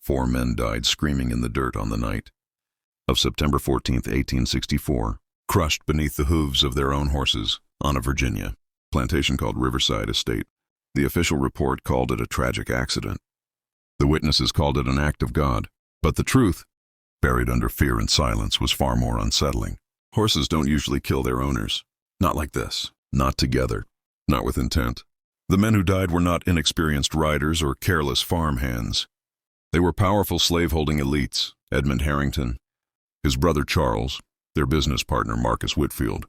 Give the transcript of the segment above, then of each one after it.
4 men died screaming in the dirt on the night of September 14, 1864, crushed beneath the hooves of their own horses on a Virginia plantation called Riverside Estate. The official report called it a tragic accident. The witnesses called it an act of God. But the truth, buried under fear and silence, was far more unsettling. Horses don't usually kill their owners. Not like this. Not together. Not with intent. The men who died were not inexperienced riders or careless farm hands. They were powerful slaveholding elites: Edmund Harrington, his brother Charles, their business partner Marcus Whitfield,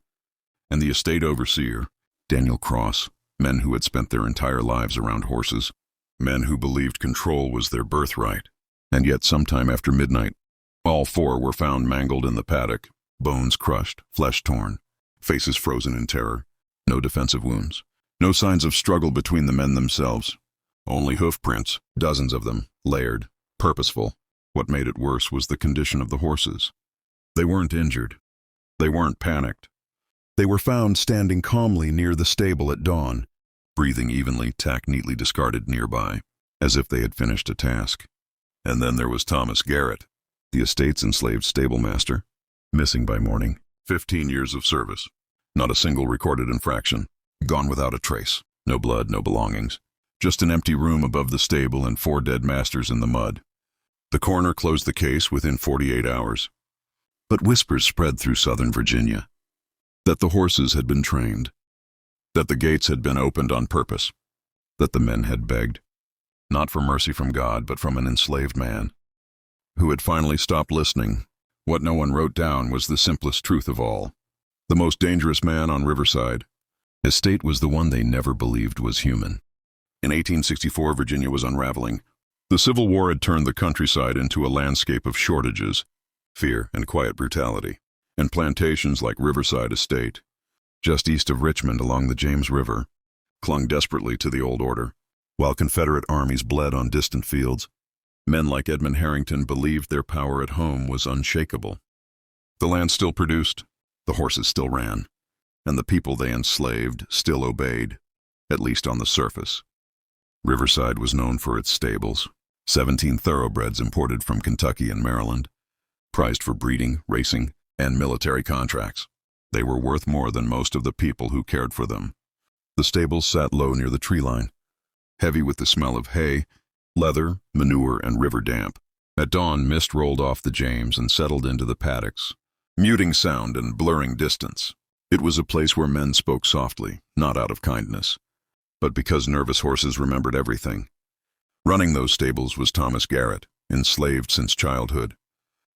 and the estate overseer, Daniel Cross, men who had spent their entire lives around horses, men who believed control was their birthright. And yet sometime after midnight, all 4 were found mangled in the paddock, bones crushed, flesh torn, faces frozen in terror, no defensive wounds, no signs of struggle between the men themselves, only hoof prints, dozens of them, layered, purposeful. What made it worse was the condition of the horses. They weren't injured. They weren't panicked. They were found standing calmly near the stable at dawn, breathing evenly, tack neatly discarded nearby, as if they had finished a task. And then there was Thomas Garrett, the estate's enslaved stablemaster, missing by morning, 15 years of service, not a single recorded infraction, gone without a trace, no blood, no belongings, just an empty room above the stable and 4 dead masters in the mud. The coroner closed the case within 48 hours. But whispers spread through southern Virginia that the horses had been trained, that the gates had been opened on purpose, that the men had begged, not for mercy from God, but from an enslaved man who had finally stopped listening. What no one wrote down was the simplest truth of all. The most dangerous man on Riverside Estate was the one they never believed was human. In 1864, Virginia was unraveling. The Civil War had turned the countryside into a landscape of shortages, fear, and quiet brutality. And plantations like Riverside Estate, just east of Richmond along the James River, clung desperately to the old order. While Confederate armies bled on distant fields, men like Edmund Harrington believed their power at home was unshakable. The land still produced, the horses still ran, and the people they enslaved still obeyed, at least on the surface. Riverside was known for its stables, 17 thoroughbreds imported from Kentucky and Maryland, prized for breeding, racing, and military contracts. They were worth more than most of the people who cared for them. The stables sat low near the tree line, heavy with the smell of hay, leather, manure, and river damp. At dawn, mist rolled off the James and settled into the paddocks, muting sound and blurring distance. It was a place where men spoke softly, not out of kindness, but because nervous horses remembered everything. Running those stables was Thomas Garrett, enslaved since childhood.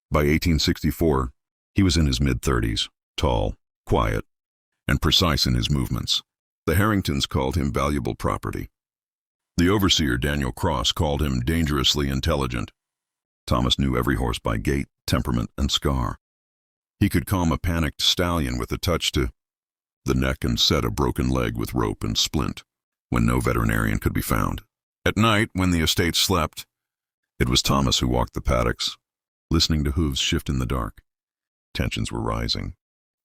By 1864, he was in his mid-30s, tall, quiet, and precise in his movements. The Harringtons called him valuable property. The overseer, Daniel Cross, called him dangerously intelligent. Thomas knew every horse by gait, temperament, and scar. He could calm a panicked stallion with a touch to the neck and set a broken leg with rope and splint when no veterinarian could be found. At night, when the estate slept, it was Thomas who walked the paddocks, listening to hooves shift in the dark. Tensions were rising.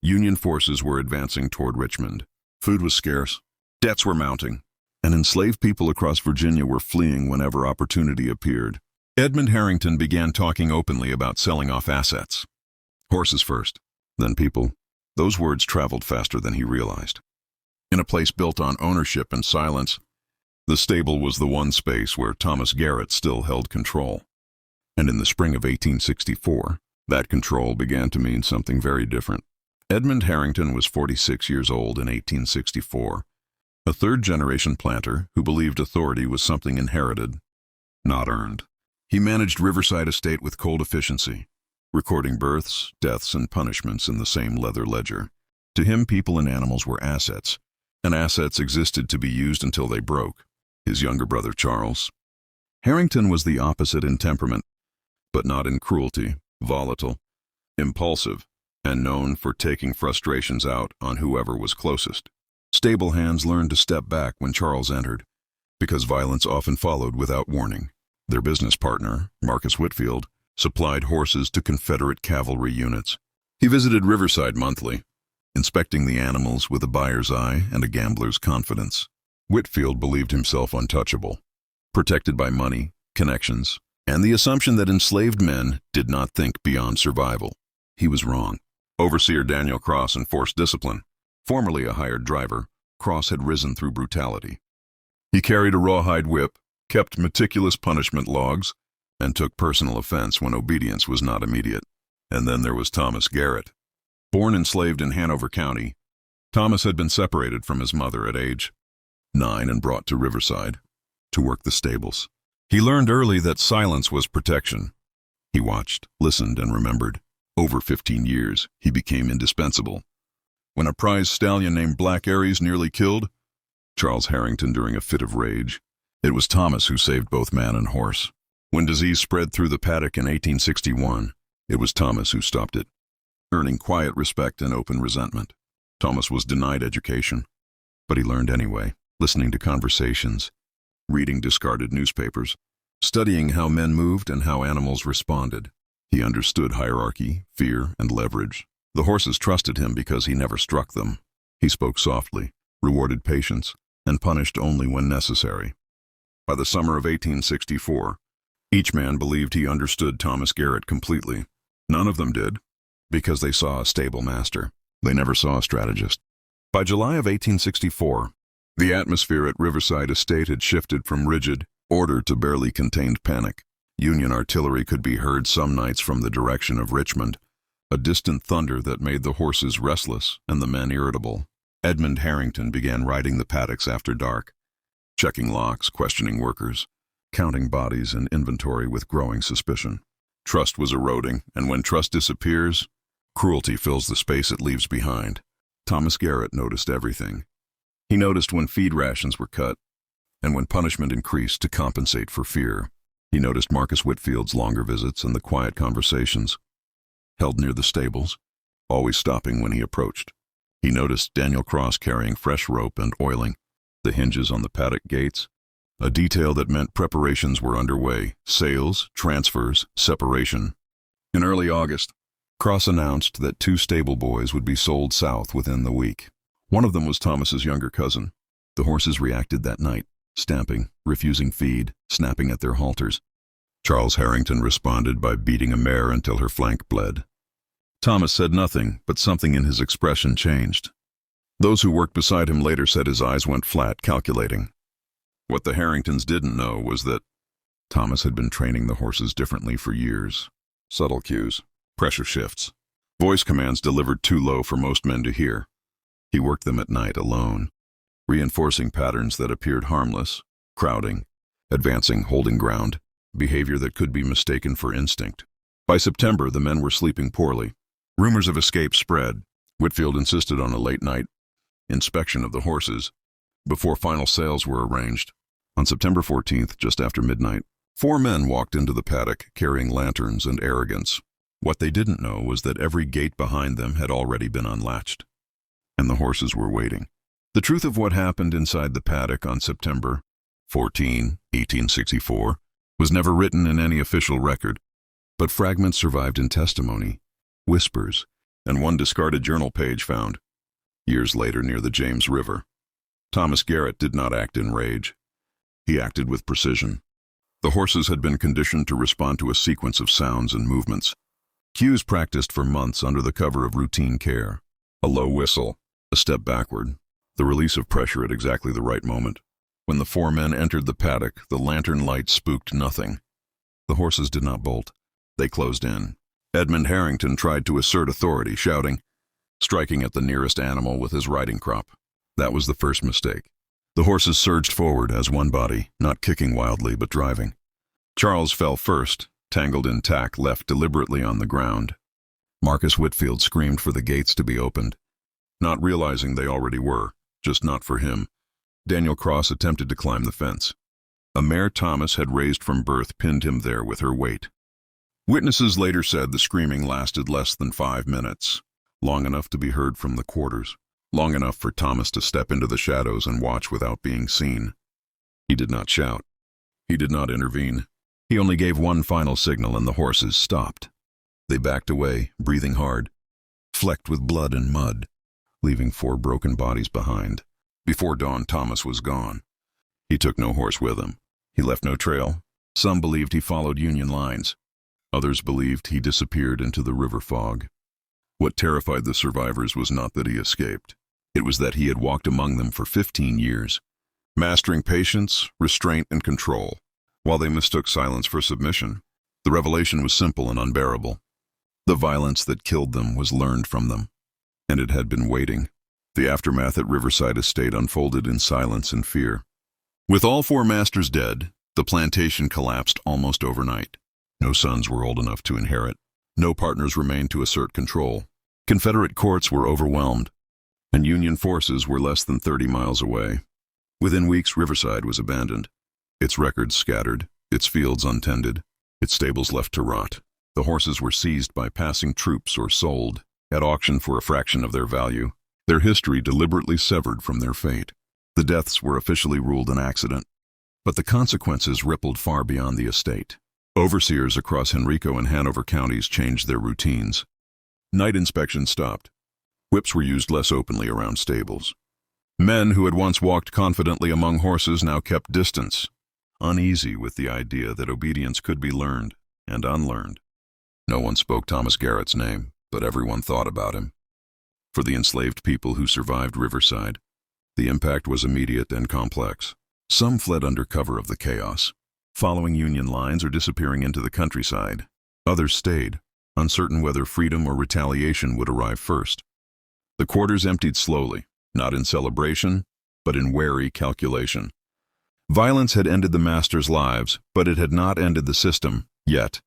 Union forces were advancing toward Richmond. Food was scarce. Debts were mounting. And enslaved people across Virginia were fleeing whenever opportunity appeared. Edmund Harrington began talking openly about selling off assets. Horses first, then people. Those words traveled faster than he realized. In a place built on ownership and silence, the stable was the one space where Thomas Garrett still held control. And in the spring of 1864, that control began to mean something very different. Edmund Harrington was 46 years old in 1864, a third-generation planter who believed authority was something inherited, not earned. He managed Riverside Estate with cold efficiency, recording births, deaths, and punishments in the same leather ledger. To him, people and animals were assets, and assets existed to be used until they broke. His younger brother, Charles. Harrington was the opposite in temperament, but not in cruelty, volatile, impulsive, and known for taking frustrations out on whoever was closest. Stable hands learned to step back when Charles entered, because violence often followed without warning. Their business partner, Marcus Whitfield, supplied horses to Confederate cavalry units. He visited Riverside monthly, inspecting the animals with a buyer's eye and a gambler's confidence. Whitfield believed himself untouchable, protected by money, connections, and the assumption that enslaved men did not think beyond survival. He was wrong. Overseer Daniel Cross enforced discipline. Formerly a hired driver, Cross had risen through brutality. He carried a rawhide whip, kept meticulous punishment logs, and took personal offense when obedience was not immediate. And then there was Thomas Garrett. Born enslaved in Hanover County, Thomas had been separated from his mother at age 9 and brought to Riverside to work the stables. He learned early that silence was protection. He watched, listened, and remembered. Over 15 years, he became indispensable. When a prize stallion named Black Aries nearly killed Charles Harrington during a fit of rage, it was Thomas who saved both man and horse. When disease spread through the paddock in 1861, it was Thomas who stopped it, earning quiet respect and open resentment. Thomas was denied education, but he learned anyway, listening to conversations, reading discarded newspapers, studying how men moved and how animals responded. He understood hierarchy, fear, and leverage. The horses trusted him because he never struck them. He spoke softly, rewarded patience, and punished only when necessary. By the summer of 1864, each man believed he understood Thomas Garrett completely. None of them did, because they saw a stable master. They never saw a strategist. By July of 1864, the atmosphere at Riverside Estate had shifted from rigid order to barely contained panic. Union artillery could be heard some nights from the direction of Richmond, a distant thunder that made the horses restless and the men irritable. Edmund Harrington began riding the paddocks after dark, checking locks, questioning workers, counting bodies and inventory with growing suspicion. Trust was eroding, and when trust disappears, cruelty fills the space it leaves behind. Thomas Garrett noticed everything. He noticed when feed rations were cut, and when punishment increased to compensate for fear. He noticed Marcus Whitfield's longer visits and the quiet conversations held near the stables, always stopping when he approached. He noticed Daniel Cross carrying fresh rope and oiling the hinges on the paddock gates, a detail that meant preparations were underway: sales, transfers, separation. In early August, Cross announced that 2 stable boys would be sold south within the week. One of them was Thomas's younger cousin. The horses reacted that night, stamping, refusing feed, snapping at their halters. Charles Harrington responded by beating a mare until her flank bled. Thomas said nothing, but something in his expression changed. Those who worked beside him later said his eyes went flat, calculating. What the Harringtons didn't know was that Thomas had been training the horses differently for years. Subtle cues, pressure shifts, voice commands delivered too low for most men to hear. He worked them at night alone, reinforcing patterns that appeared harmless: crowding, advancing, holding ground, behavior that could be mistaken for instinct. By September, the men were sleeping poorly. Rumors of escape spread. Whitfield insisted on a late-night inspection of the horses before final sales were arranged. On September 14th, just after midnight, 4 men walked into the paddock carrying lanterns and arrogance. What they didn't know was that every gate behind them had already been unlatched, and the horses were waiting. The truth of what happened inside the paddock on September 14, 1864, was never written in any official record, but fragments survived in testimony, whispers, and one discarded journal page found years later near the James River. Thomas Garrett did not act in rage. He acted with precision. The horses had been conditioned to respond to a sequence of sounds and movements, cues practiced for months under the cover of routine care. A low whistle, a step backward, the release of pressure at exactly the right moment. When the 4 men entered the paddock, the lantern light spooked nothing. The horses did not bolt. They closed in. Edmund Harrington tried to assert authority, shouting, striking at the nearest animal with his riding crop. That was the first mistake. The horses surged forward as one body, not kicking wildly but driving. Charles fell first, tangled in tack left deliberately on the ground. Marcus Whitfield screamed for the gates to be opened, not realizing they already were, just not for him. Daniel Cross attempted to climb the fence. A mare Thomas had raised from birth pinned him there with her weight. Witnesses later said the screaming lasted less than 5 minutes, long enough to be heard from the quarters, long enough for Thomas to step into the shadows and watch without being seen. He did not shout. He did not intervene. He only gave one final signal, and the horses stopped. They backed away, breathing hard, flecked with blood and mud, leaving 4 broken bodies behind. Before dawn, Thomas was gone. He took no horse with him. He left no trail, Some believed he followed Union lines. Others believed he disappeared into the river fog. What terrified the survivors was not that he escaped. It was that he had walked among them for 15 years, mastering patience, restraint, and control. While they mistook silence for submission, the revelation was simple and unbearable. The violence that killed them was learned from them, and it had been waiting. The aftermath at Riverside Estate unfolded in silence and fear. With all 4 masters dead, the plantation collapsed almost overnight. No sons were old enough to inherit. No partners remained to assert control. Confederate courts were overwhelmed, and Union forces were less than 30 miles away. Within weeks, Riverside was abandoned. Its records scattered, its fields untended, its stables left to rot. The horses were seized by passing troops or sold at auction for a fraction of their value, their history deliberately severed from their fate. The deaths were officially ruled an accident, but the consequences rippled far beyond the estate. Overseers across Henrico and Hanover counties changed their routines. Night inspections stopped. Whips were used less openly around stables. Men who had once walked confidently among horses now kept distance, uneasy with the idea that obedience could be learned and unlearned. No one spoke Thomas Garrett's name, but everyone thought about him. For the enslaved people who survived Riverside, the impact was immediate and complex. Some fled under cover of the chaos, following Union lines or disappearing into the countryside. Others stayed, uncertain whether freedom or retaliation would arrive first. The quarters emptied slowly, not in celebration, but in wary calculation. Violence had ended the masters' lives, but it had not ended the system, yet.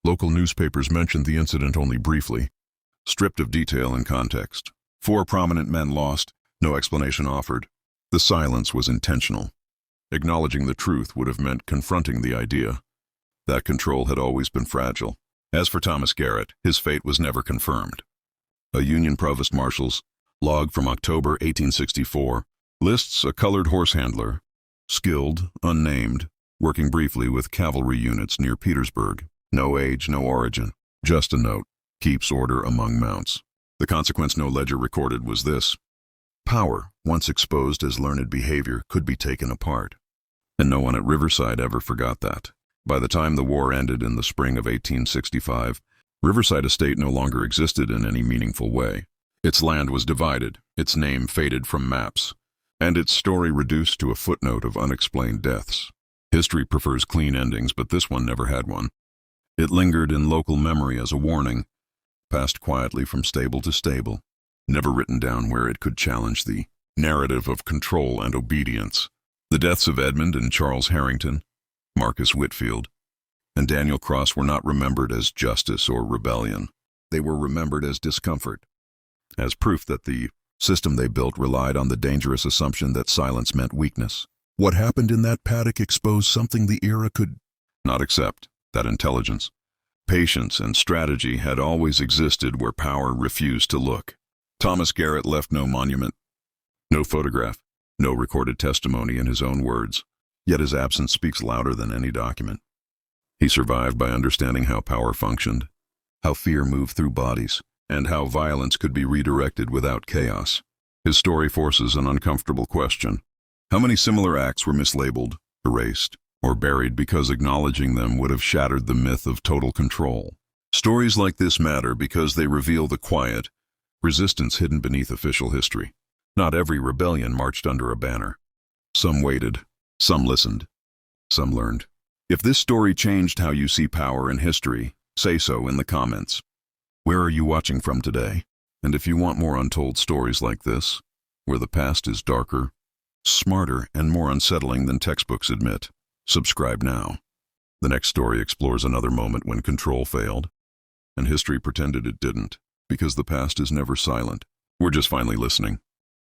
Local newspapers mentioned the incident only briefly, stripped of detail and context. 4 prominent men lost, no explanation offered. The silence was intentional. Acknowledging the truth would have meant confronting the idea. That control had always been fragile. As for Thomas Garrett, his fate was never confirmed. A Union provost marshal's log from October 1864 lists a colored horse handler, skilled, unnamed, working briefly with cavalry units near Petersburg. No age, no origin, just a note, keeps order among mounts. The consequence no ledger recorded was this: power, once exposed as learned behavior, could be taken apart. And no one at Riverside ever forgot that. By the time the war ended in the spring of 1865, Riverside Estate no longer existed in any meaningful way. Its land was divided, its name faded from maps, and its story reduced to a footnote of unexplained deaths. History prefers clean endings, but this one never had one. It lingered in local memory as a warning, passed quietly from stable to stable, never written down where it could challenge the narrative of control and obedience. The deaths of Edmund and Charles Harrington, Marcus Whitfield, and Daniel Cross were not remembered as justice or rebellion. They were remembered as discomfort, as proof that the system they built relied on the dangerous assumption that silence meant weakness. What happened in that paddock exposed something the era could not accept, that intelligence, patience, and strategy had always existed where power refused to look. Thomas Garrett left no monument, no photograph, no recorded testimony in his own words, yet his absence speaks louder than any document. He survived by understanding how power functioned, how fear moved through bodies, and how violence could be redirected without chaos. His story forces an uncomfortable question. How many similar acts were mislabeled, erased, or buried because acknowledging them would have shattered the myth of total control? Stories like this matter because they reveal the quiet resistance hidden beneath official history. Not every rebellion marched under a banner. Some waited, some listened, some learned. If this story changed how you see power and history, say so in the comments. Where are you watching from today? And if you want more untold stories like this, where the past is darker, smarter, and more unsettling than textbooks admit, subscribe now. The next story explores another moment when control failed, and history pretended it didn't, because the past is never silent. We're just finally listening.